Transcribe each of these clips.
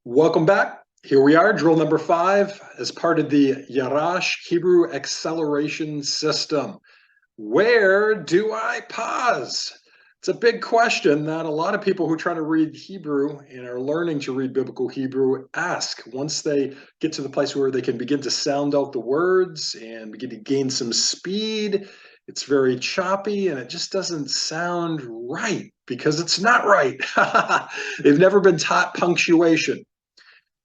Welcome back. Here we are, drill number 5, as part of the Yarash Hebrew acceleration system. Where do I pause? It's a big question that a lot of people who try to read Hebrew and are learning to read biblical Hebrew ask once they get to the place where they can begin to sound out the words and begin to gain some speed. It's very choppy and it just doesn't sound right because it's not right. They've never been taught punctuation.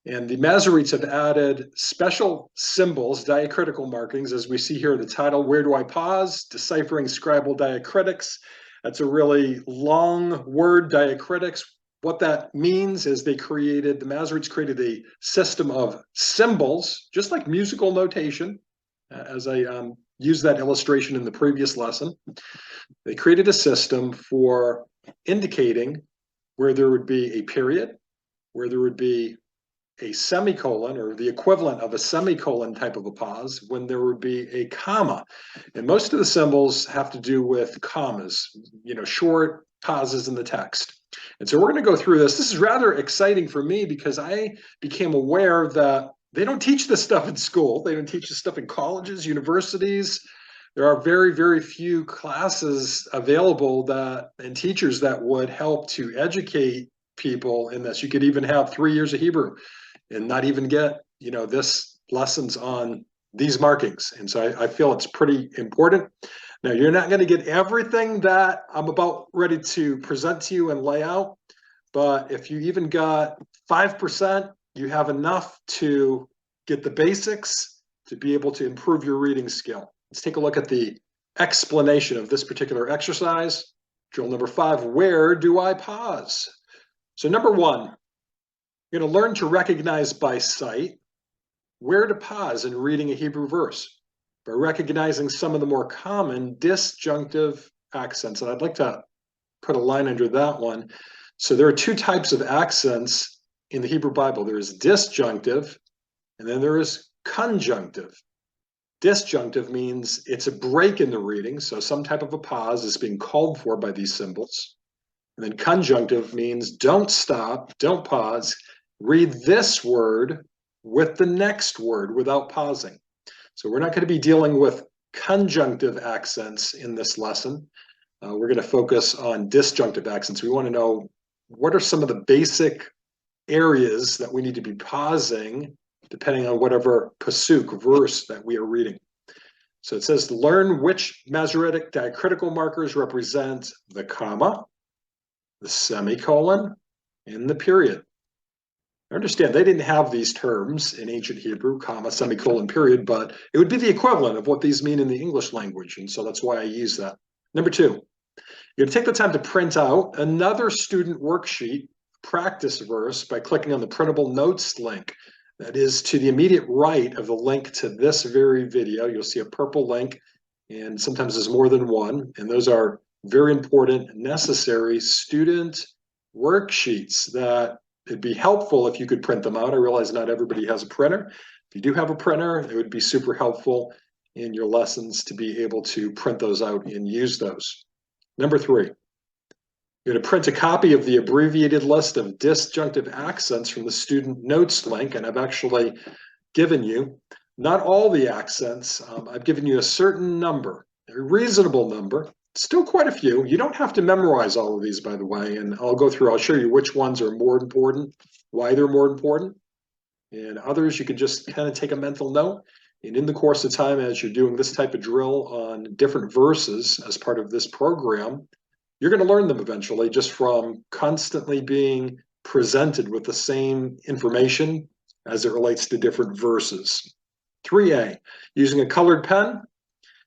And the Masoretes have added special symbols, diacritical markings, as we see here in the title, Where Do I Pause? Deciphering Scribal Diacritics. That's a really long word, diacritics. What that means is the Masoretes created a system of symbols, just like musical notation, as I used that illustration in the previous lesson. They created a system for indicating where there would be a period, where there would be a semicolon or the equivalent of a semicolon type of a pause, when there would be a comma. And most of the symbols have to do with commas, short pauses in the text. And so we're going to go through this. This is rather exciting for me because I became aware that they don't teach this stuff in school. They don't teach this stuff in colleges, universities. There are very, very few classes available and teachers that would help to educate people in this. You could even have 3 years of Hebrew and not even get, this lessons on these markings. And so I feel it's pretty important. Now, you're not going to get everything that I'm about ready to present to you and lay out, but if you even got 5%, you have enough to get the basics to be able to improve your reading skill. Let's take a look at the explanation of this particular exercise. Drill number 5, where do I pause? So number 1, you're going to learn to recognize by sight where to pause in reading a Hebrew verse by recognizing some of the more common disjunctive accents. And I'd like to put a line under that one. So there are 2 types of accents in the Hebrew Bible. There is disjunctive, and then there is conjunctive. Disjunctive means it's a break in the reading, so some type of a pause is being called for by these symbols. And then conjunctive means don't stop, don't pause. Read this word with the next word without pausing. So we're not going to be dealing with conjunctive accents in this lesson. We're going to focus on disjunctive accents. We want to know what are some of the basic areas that we need to be pausing depending on whatever pasuk, verse that we are reading. So it says, learn which Masoretic diacritical markers represent the comma, the semicolon, and the period. I understand they didn't have these terms in ancient Hebrew, comma, semicolon, period, but it would be the equivalent of what these mean in the English language, and so that's why I use that. Number 2, you're going to take the time to print out another student worksheet practice verse by clicking on the printable notes link. That is to the immediate right of the link to this very video. You'll see a purple link, and sometimes there's more than one, and those are very important, necessary student worksheets that it'd be helpful if you could print them out. I realize not everybody has a printer. If you do have a printer, it would be super helpful in your lessons to be able to print those out and use those. Number 3, you're going to print a copy of the abbreviated list of disjunctive accents from the student notes link, and I've actually given you not all the accents. I've given you a certain number, a reasonable number. Still quite a few. You don't have to memorize all of these, by the way, and I'll show you which ones are more important, why they're more important, and others you can just kind of take a mental note. And in the course of time, as you're doing this type of drill on different verses as part of this program, you're going to learn them eventually just from constantly being presented with the same information as it relates to different verses. 3A, using a colored pen,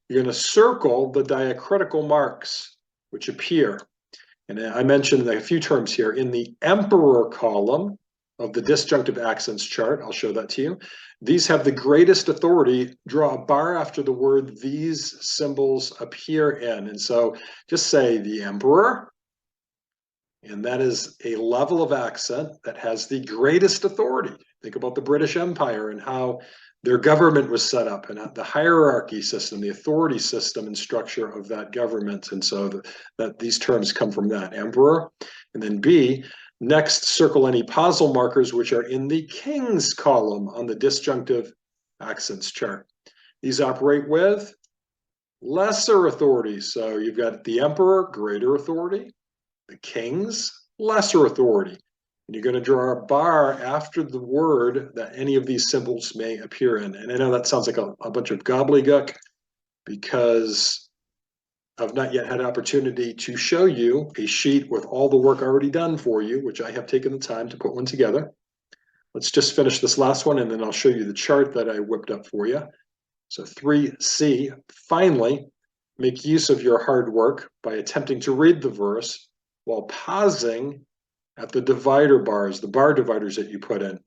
you're going to circle the diacritical marks which appear. And I mentioned a few terms here. In the emperor column of the disjunctive accents chart, I'll show that to you. These have the greatest authority. Draw a bar after the word these symbols appear in. And so just say the emperor, and that is a level of accent that has the greatest authority. Think about the British Empire and how their government was set up and the hierarchy system, the authority system and structure of that government. And so that these terms come from that, emperor. And then B, Next, circle any pausal markers which are in the king's column on the disjunctive accents chart. These operate with lesser authority. So you've got the emperor, greater authority, the king's lesser authority. And you're going to draw a bar after the word that any of these symbols may appear in. And I know that sounds like a bunch of gobbledygook because I've not yet had an opportunity to show you a sheet with all the work already done for you, which I have taken the time to put one together. Let's just finish this last one, and then I'll show you the chart that I whipped up for you. So 3C, finally, make use of your hard work by attempting to read the verse while pausing at the divider bars, the bar dividers that you put in.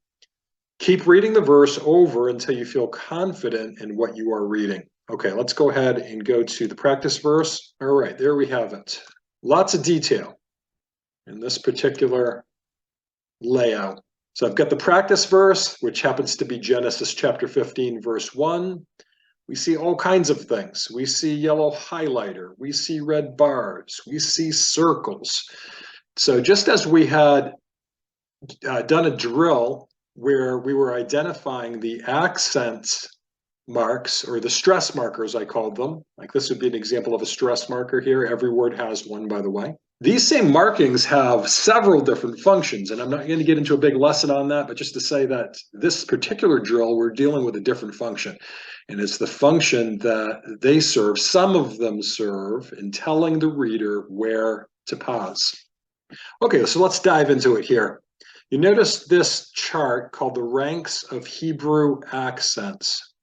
Keep reading the verse over until you feel confident in what you are reading. Okay, let's go ahead and go to the practice verse. All right, there we have it. Lots of detail in this particular layout. So I've got the practice verse, which happens to be Genesis chapter 15, verse 1. We see all kinds of things. We see yellow highlighter. We see red bars. We see circles. So just as we had done a drill where we were identifying the accent marks, or the stress markers, I called them. Like this would be an example of a stress marker here. Every word has one, by the way. These same markings have several different functions, and I'm not going to get into a big lesson on that, but just to say that this particular drill, we're dealing with a different function. And it's the function that they serve, some of them serve, in telling the reader where to pause. Okay, so let's dive into it here. You notice this chart called the ranks of Hebrew accents.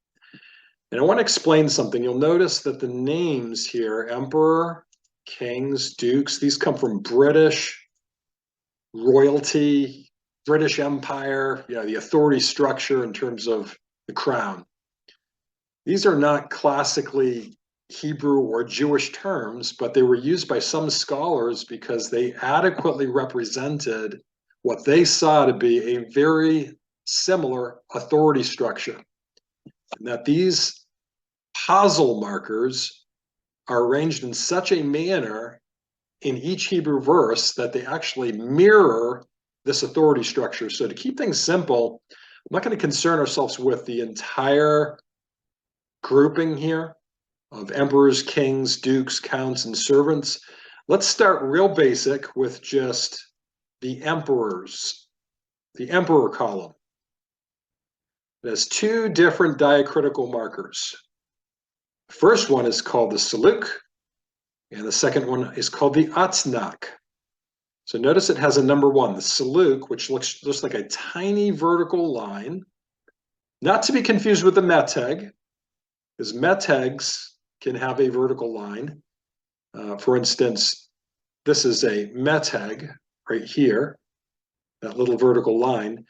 And I want to explain something. You'll notice that the names here, emperor, kings, dukes, these come from British royalty, British Empire, the authority structure in terms of the crown. These are not classically Hebrew or Jewish terms, but they were used by some scholars because they adequately represented what they saw to be a very similar authority structure. And that these pausal markers are arranged in such a manner in each Hebrew verse that they actually mirror this authority structure. So to keep things simple, I'm not going to concern ourselves with the entire grouping here of emperors, kings, dukes, counts, and servants. Let's start real basic with just the emperors, the emperor column. It has two different diacritical markers. The first one is called the saluk, and the second one is called the atznak. So notice it has a number 1, the saluk, which looks like a tiny vertical line, not to be confused with the meteg, because metegs can have a vertical line. For instance, this is a meteg right here, that little vertical line.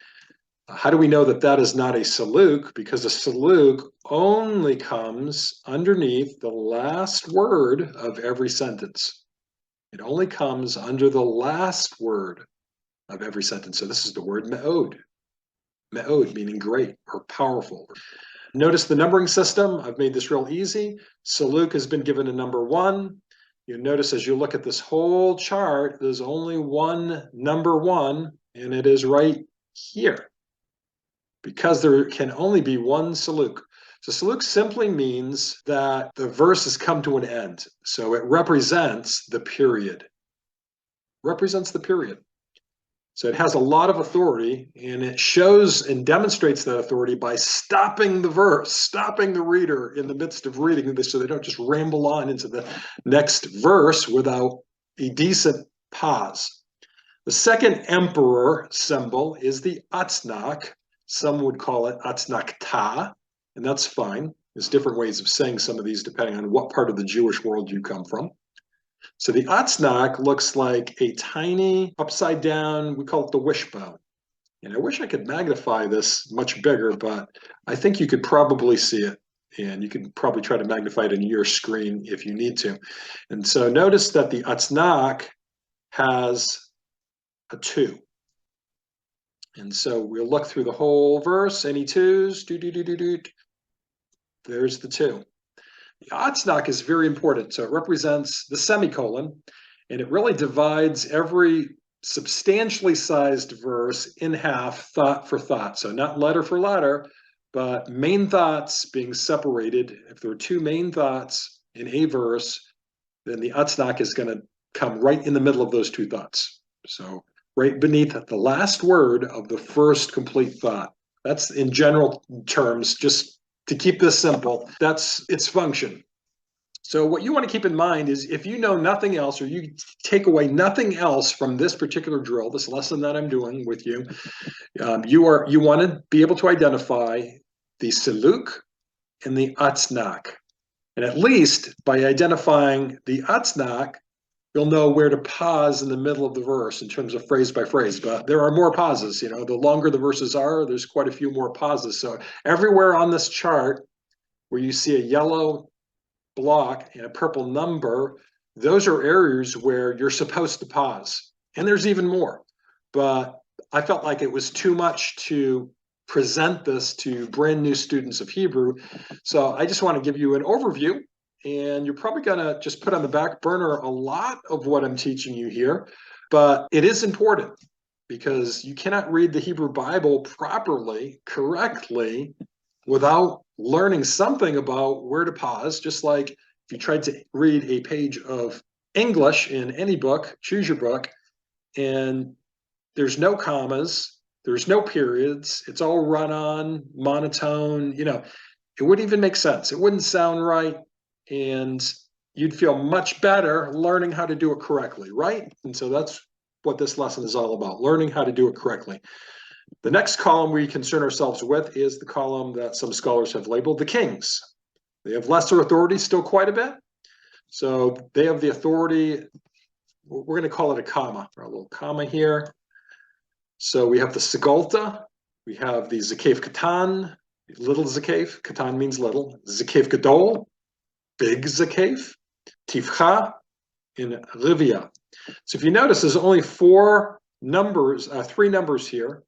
How do we know that that is not a saluk? Because a saluk only comes underneath the last word of every sentence. It only comes under the last word of every sentence. So this is the word me'od. Me'od meaning great or powerful. Notice the numbering system. I've made this real easy. Saluk has been given a number 1. You notice as you look at this whole chart, there's only one number 1, and it is right here, because there can only be one saluk. So saluk simply means that the verse has come to an end. So it represents the period. Represents the period. So it has a lot of authority, and it shows and demonstrates that authority by stopping the verse, stopping the reader in the midst of reading this so they don't just ramble on into the next verse without a decent pause. The second emperor symbol is the atznak. Some would call it atznakta, and that's fine. There's different ways of saying some of these depending on what part of the Jewish world you come from. So the atznak looks like a tiny upside down, we call it the wishbone. And I wish I could magnify this much bigger, but I think you could probably see it. And you can probably try to magnify it in your screen if you need to. And so notice that the atznak has a 2. And so we'll look through the whole verse. Any 2s? There's the 2. The atznak is very important. So it represents the semicolon, and it really divides every substantially sized verse in half, thought for thought. So not letter for letter, but main thoughts being separated. If there are two main thoughts in a verse, then the atznak is going to come right in the middle of those two thoughts. So right beneath the last word of the first complete thought. That's in general terms, just to keep this simple, that's its function. So what you want to keep in mind is if you know nothing else, or you take away nothing else from this particular drill, this lesson that I'm doing with you, you want to be able to identify the siluk and the atznak. And at least by identifying the atznak, you'll know where to pause in the middle of the verse in terms of phrase by phrase. But there are more pauses. The longer the verses are, there's quite a few more pauses. So everywhere on this chart where you see a yellow block and a purple number, those are areas where you're supposed to pause. And there's even more. But I felt like it was too much to present this to brand new students of Hebrew. So I just want to give you an overview, and you're probably going to just put on the back burner a lot of what I'm teaching you here. But it is important because you cannot read the Hebrew Bible properly, correctly, without learning something about where to pause. Just like if you tried to read a page of English in any book, choose your book, and there's no commas, there's no periods, it's all run on, monotone, it wouldn't even make sense. It wouldn't sound right, and you'd feel much better learning how to do it correctly, right? And so that's what this lesson is all about, learning how to do it correctly. The next column we concern ourselves with is the column that some scholars have labeled the kings. They have lesser authority, still quite a bit. So they have the authority, we're going to call it a comma, or a little comma here. So we have the Segalta, we have the Zakef Katan, little Zakef, Katan means little, Zakef Gadol, big Zakef, Tifcha, and Rivia. So if you notice, there's only three numbers here.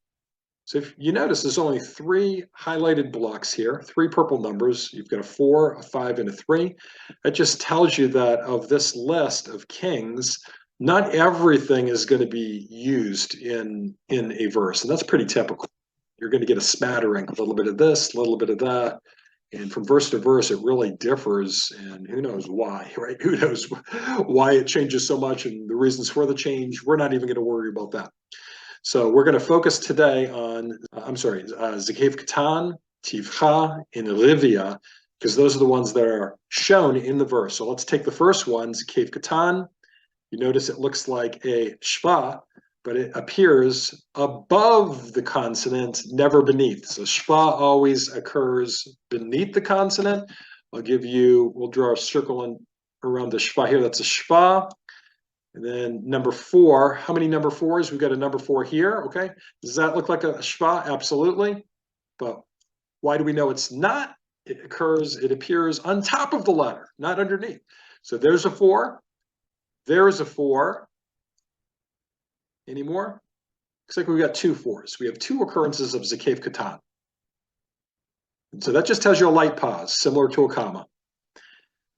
So if you notice, there's only three highlighted blocks here, three purple numbers. You've got a 4, a 5, and a 3. That just tells you that of this list of kings, not everything is going to be used in a verse, and that's pretty typical. You're going to get a smattering, a little bit of this, a little bit of that, and from verse to verse, it really differs, and who knows why, right? Who knows why it changes so much and the reasons for the change. We're not even going to worry about that. So we're going to focus today on, Zakef Katan, Tivcha, and Rivia, because those are the ones that are shown in the verse. So let's take the first one, Zakef Katan. You notice it looks like a shva, but it appears above the consonant, never beneath. So shva always occurs beneath the consonant. We'll draw a circle around the shva here. That's a shva. And then number 4, how many number 4s? We've got a number 4 here, okay? Does that look like a shva? Absolutely. But why do we know it's not? It appears on top of the letter, not underneath. So there's a 4. There's a 4. Any more? Looks like we've got 2 4s. We have 2 occurrences of Zakef Katan. And so that just tells you a light pause, similar to a comma.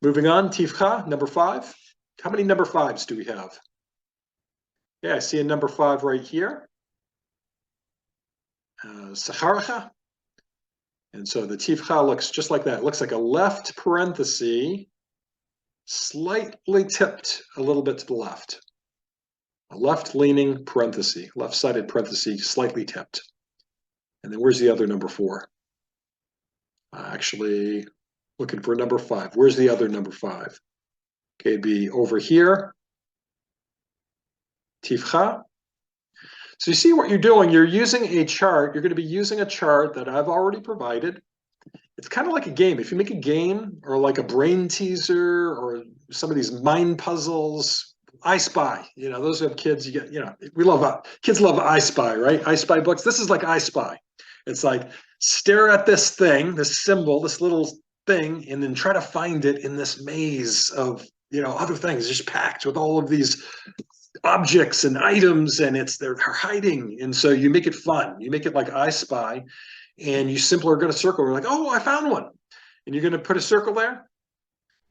Moving on, Tifcha, number 5. How many number 5s do we have? Yeah, I see a number 5 right here. Sacharcha. And so the Tifcha looks just like that. It looks like a left parenthesis, slightly tipped a little bit to the left. A left-leaning parenthesis, left-sided parenthesis, slightly tipped. And then where's the other number 4? Actually, looking for number 5. Where's the other number 5? Okay, it'd be over here. Tifcha. So you see what you're doing. You're using a chart. You're going to be using a chart that I've already provided. It's kind of like a game. If you make a game or like a brain teaser or some of these mind puzzles, I Spy, those who have kids, kids love I Spy, right? I Spy books. This is like I Spy. It's like stare at this thing, this symbol, this little thing, and then try to find it in this maze of, other things just packed with all of these objects and items, and they're hiding. And so you make it fun. You make it like I Spy, and you simply are going to circle. We're like, oh, I found one. And you're going to put a circle there.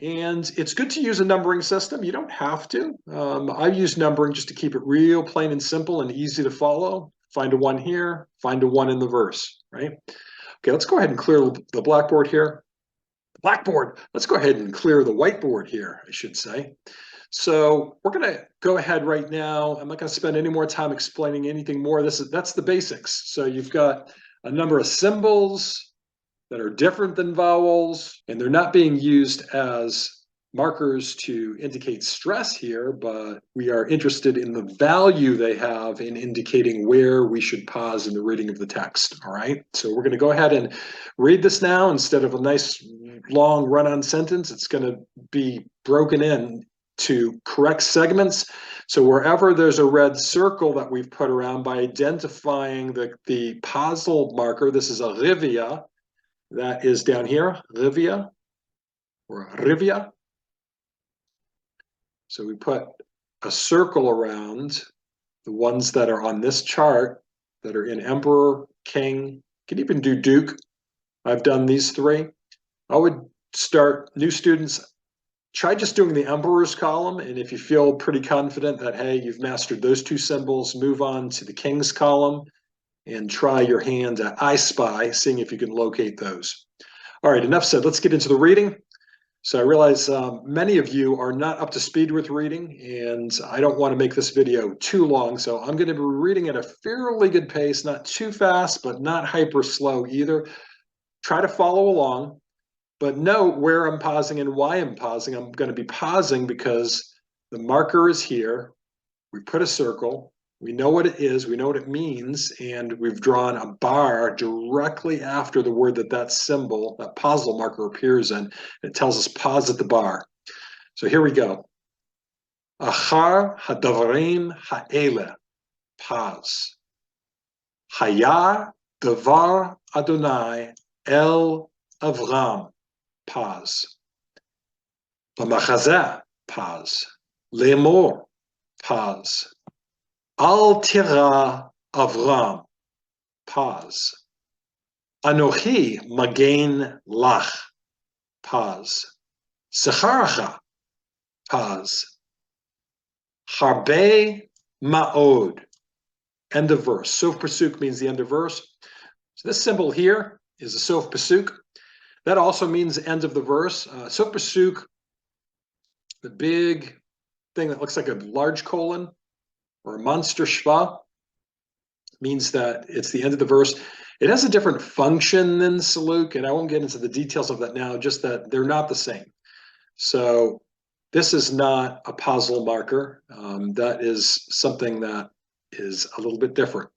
And it's good to use a numbering system. You don't have to. I use numbering just to keep it real plain and simple and easy to follow. Find a 1 here, find a 1 in the verse, right? Okay, let's go ahead and clear the blackboard here. Blackboard, let's go ahead and clear the whiteboard here, I should say. So we're going to go ahead right now. I'm not going to spend any more time explaining anything more. That's the basics. So you've got a number of symbols that are different than vowels, and they're not being used as markers to indicate stress here, but we are interested in the value they have in indicating where we should pause in the reading of the text. All right, so we're going to go ahead and read this now. Instead of a nice long run-on sentence, it's going to be broken in to correct segments. So wherever there's a red circle that we've put around, by identifying the pausal marker, this is a rivia, that is down here, rivia or rivia. So we put a circle around the ones that are on this chart that are in emperor, king. You can even do duke. I've done these 3. I would start new students, try just doing the emperor's column, and if you feel pretty confident that, hey, you've mastered those 2 symbols, move on to the king's column and try your hand at I Spy, seeing if you can locate those. All right, enough said. Let's get into the reading. So I realize many of you are not up to speed with reading, and I don't want to make this video too long, so I'm going to be reading at a fairly good pace, not too fast, but not hyper slow either. Try to follow along, but note where I'm pausing and why I'm pausing. I'm going to be pausing because the marker is here. We put a circle. We know what it is, we know what it means, and we've drawn a bar directly after the word that symbol, that pausal marker appears in. It tells us pause at the bar. So here we go. Achar hadavarim ha'ele, pause. Haya davar Adonai el Avram, pause. B'machazeh, pause. Lemor, pause. Al tira Avram, pause. Anochi magen lach, pause. Secharacha, pause. Harbe ma'od, end of verse. Sof pasuk means the end of verse. So this symbol here is a sof pasuk. That also means end of the verse. Sof pasuk, the big thing that looks like a large colon, or a monster shva, means that it's the end of the verse. It has a different function than saluk, and I won't get into the details of that now, just that they're not the same. So this is not a pausal marker. That is something that is a little bit different.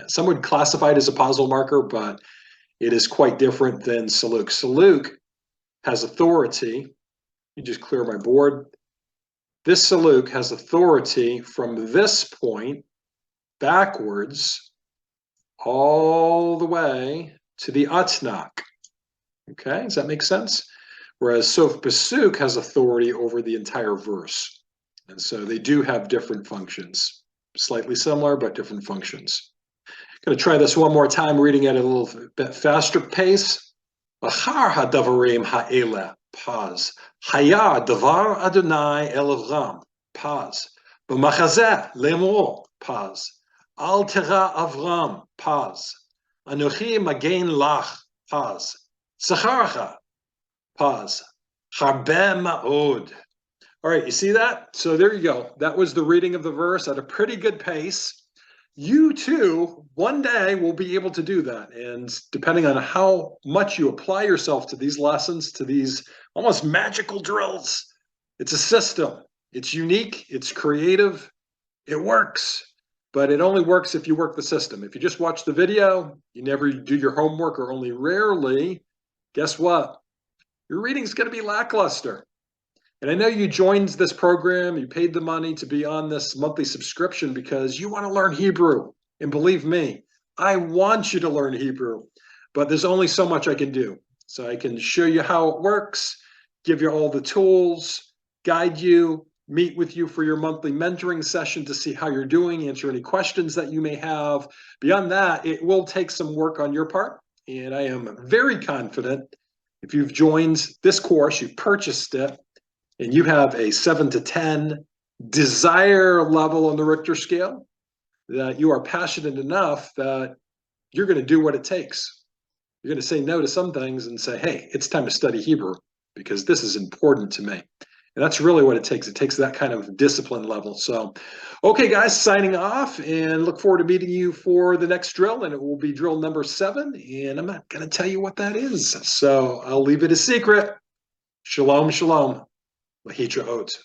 Some would classify it as a pausal marker, but it is quite different than saluk. Saluk has authority. You just clear my board. This saluk has authority from this point backwards all the way to the atnak. Okay, does that make sense? Whereas sof pasuk has authority over the entire verse. And so they do have different functions. Slightly similar, but different functions. Going to try this one more time, reading at a little bit faster pace. Achar hadavarim ha'ele, pause. Haya davar Adonai el Avram, pause. B'machazeh lemor, pause. Al tira Avram, pause. Anochi magen lach, pause. Secharacha, pause. Harbe ma'od. All right, you see that? So there you go. That was the reading of the verse at a pretty good pace. You too, one day will be able to do that. And depending on how much you apply yourself to these lessons, to these almost magical drills, it's a system. It's unique, it's creative, it works. But it only works if you work the system. If you just watch the video, you never do your homework or only rarely, guess what? Your reading's going to be lackluster. And I know you joined this program, you paid the money to be on this monthly subscription because you want to learn Hebrew. And believe me, I want you to learn Hebrew, but there's only so much I can do. So I can show you how it works, give you all the tools, guide you, meet with you for your monthly mentoring session to see how you're doing, answer any questions that you may have. Beyond that, it will take some work on your part. And I am very confident If you've joined this course, you've purchased it, and you have a 7 to 10 desire level on the Richter scale, that you are passionate enough that you're going to do what it takes. You're going to say no to some things and say, hey, it's time to study Hebrew because this is important to me. And that's really what it takes. It takes that kind of discipline level. So, okay, guys, signing off and look forward to meeting you for the next drill. And it will be drill number 7. And I'm not going to tell you what that is. So I'll leave it a secret. Shalom, shalom. Lahitra Ot.